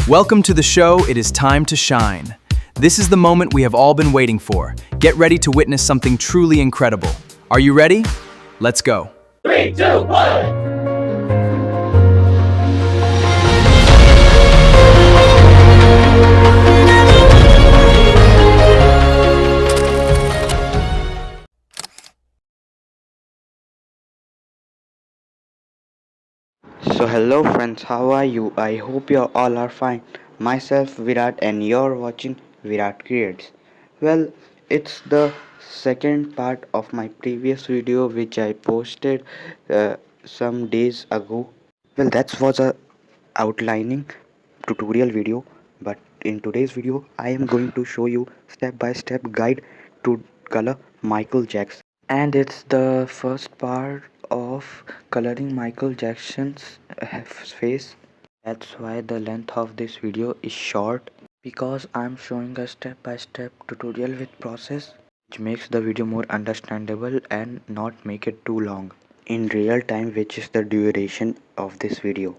Welcome to the show. It is time to shine. This is the moment we have all been waiting for. Get ready to witness something truly incredible. Are you ready? Let's go. 3, 2, 1. So hello friends, how are you? I hope you all are fine. Myself Virat and you're watching Virat Creates. Well, it's the second part of my previous video which I posted some days ago. Well, that was a outlining tutorial video, but in today's video I am going to show you step by step guide to color Michael Jackson. And it's the first part of coloring Michael Jackson's face. That's why the length of this video is short, because I'm showing a step-by-step tutorial with process which makes the video more understandable and not make it too long in real time, which is the duration of this video.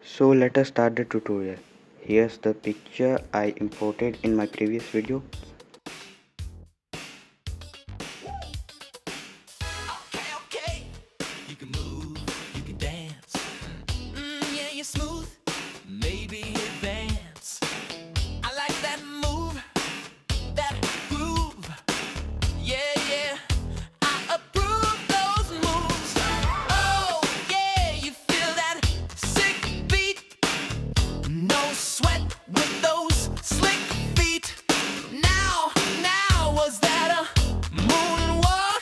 So let us start the tutorial. Here's the picture I imported in my previous video. You can move, you can dance. Yeah, you're smooth, maybe advance. I like that move, that groove. Yeah, yeah, I approve those moves. Oh, yeah, you feel that sick beat. No sweat with those slick feet. Now, was that a moonwalk?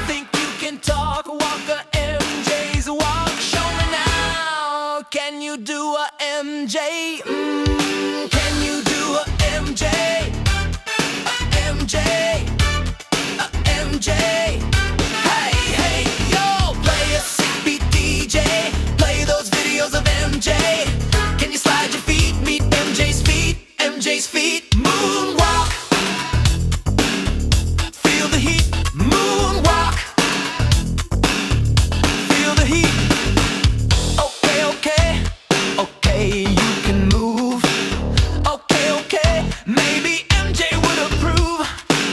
Think you can talk, walk a MJ's walk. Show me now, can you do a MJ? Can you do a MJ? A MJ? A MJ? Hey, hey, yo, play a sick beat DJ. Play those videos of MJ. Can you slide your feet, meet MJ's feet? MJ's feet, moonwalk. Feel the heat, moonwalk. Feel the heat. Okay, you can move. Okay, maybe MJ would approve.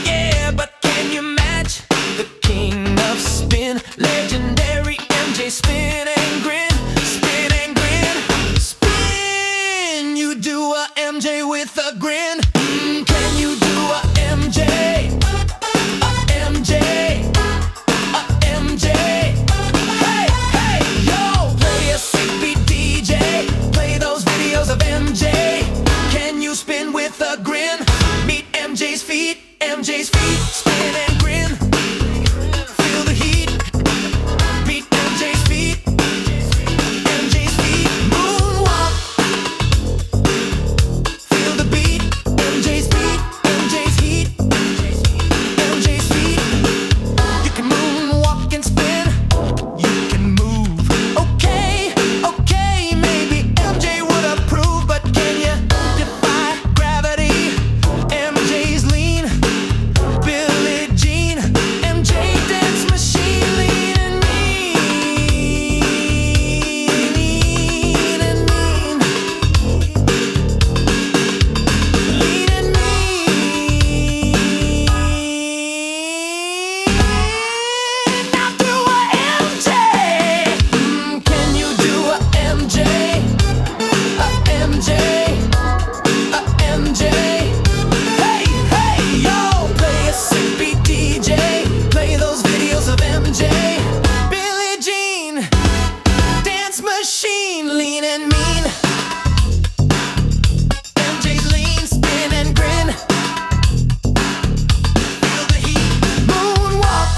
Yeah, but can you match the king of spin? Legendary MJ, spin and grin. Spin and grin. Spin. You do a MJ with a grin. Can you do a MJ? A MJ? A MJ? Hey, hey, yo, play a sick beat DJ. Play those videos of MJ. Can you spin with a grin? Meet MJ's feet, MJ's feet. Spin and grin. Feel the heat. Meet MJ's feet, MJ's feet. Moonwalk. Feel the beat. MJ's feet, MJ's heat. MJ's feet. You can moonwalk and spin. You can move. Okay, maybe MJ would approve, but can you defy gravity? MJ's lean, Billie Jean, MJ dance machine, lean and mean, lean and mean, lean and mean. Now do a MJ. Can you do a MJ? A MJ? A MJ? Hey, yo, play a sick beat DJ. Play those videos of MJ. Billie Jean, dance machine, lean and mean. MJ's lean, spin and grin. Feel the heat, moonwalk.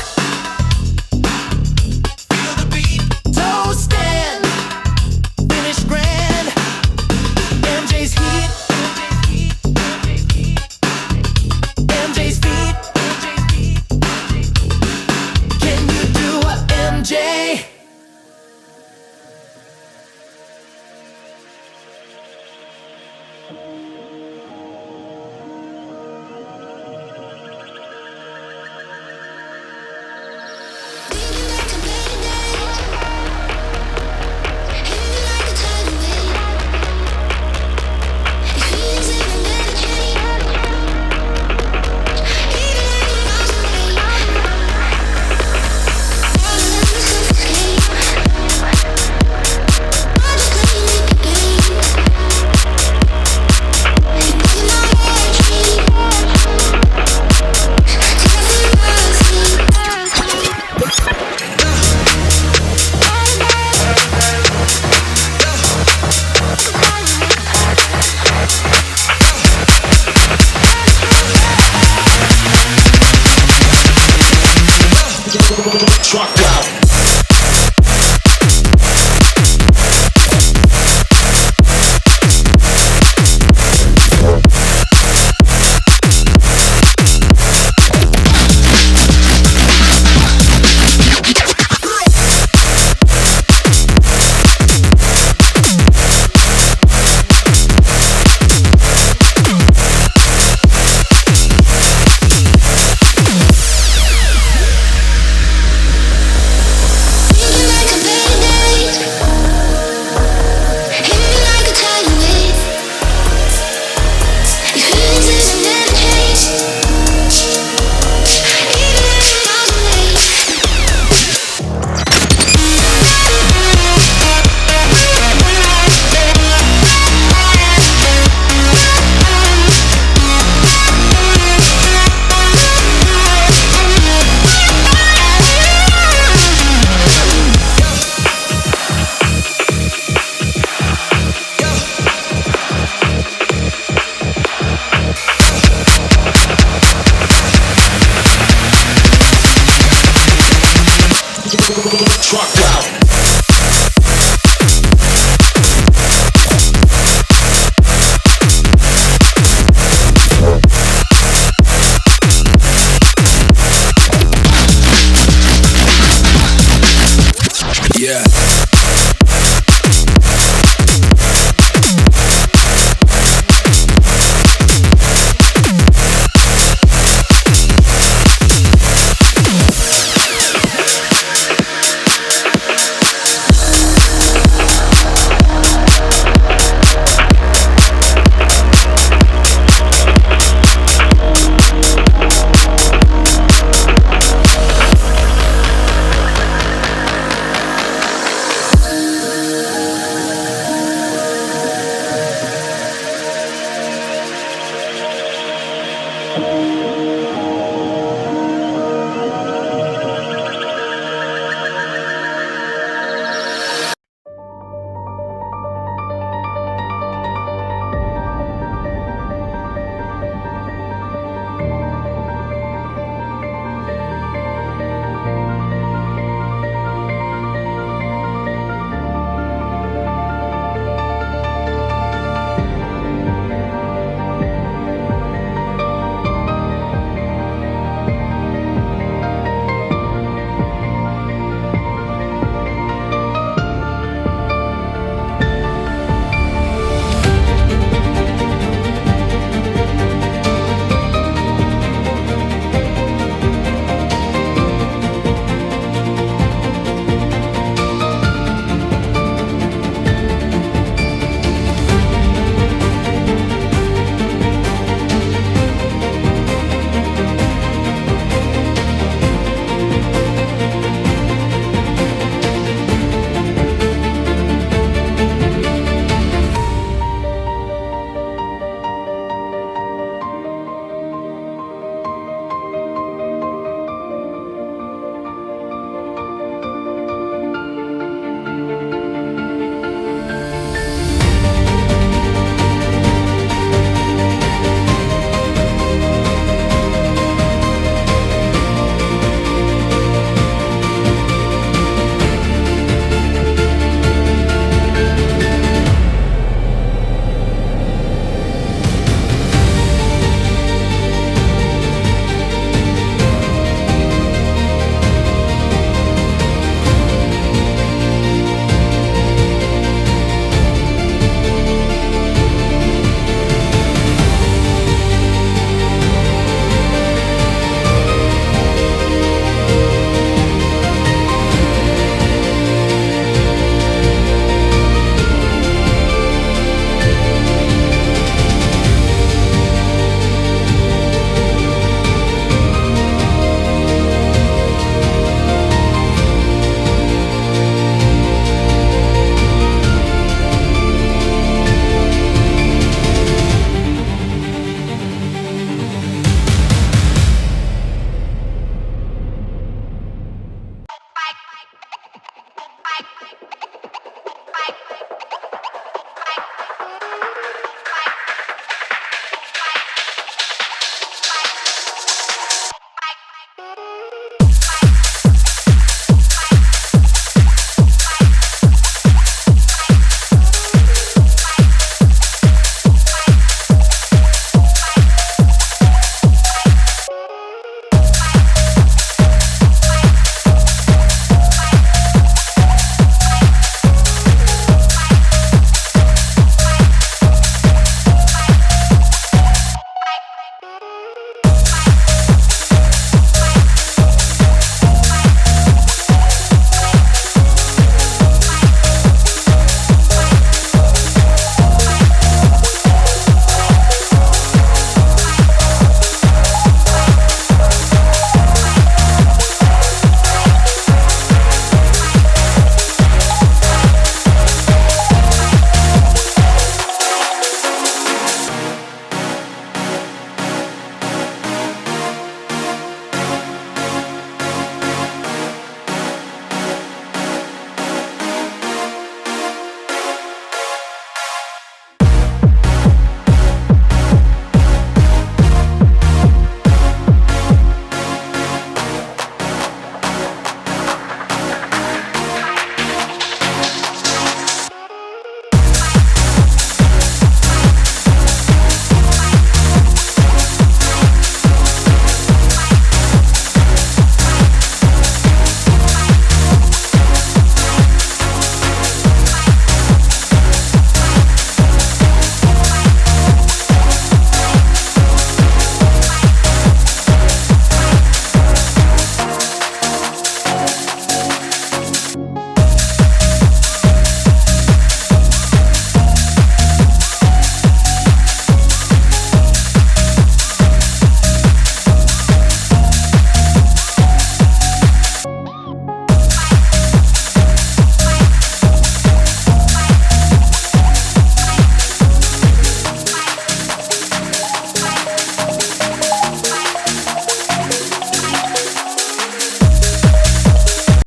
Feel the beat, toe stand. Finish grand. MJ's heat. MJ's feet. Can you do a MJ?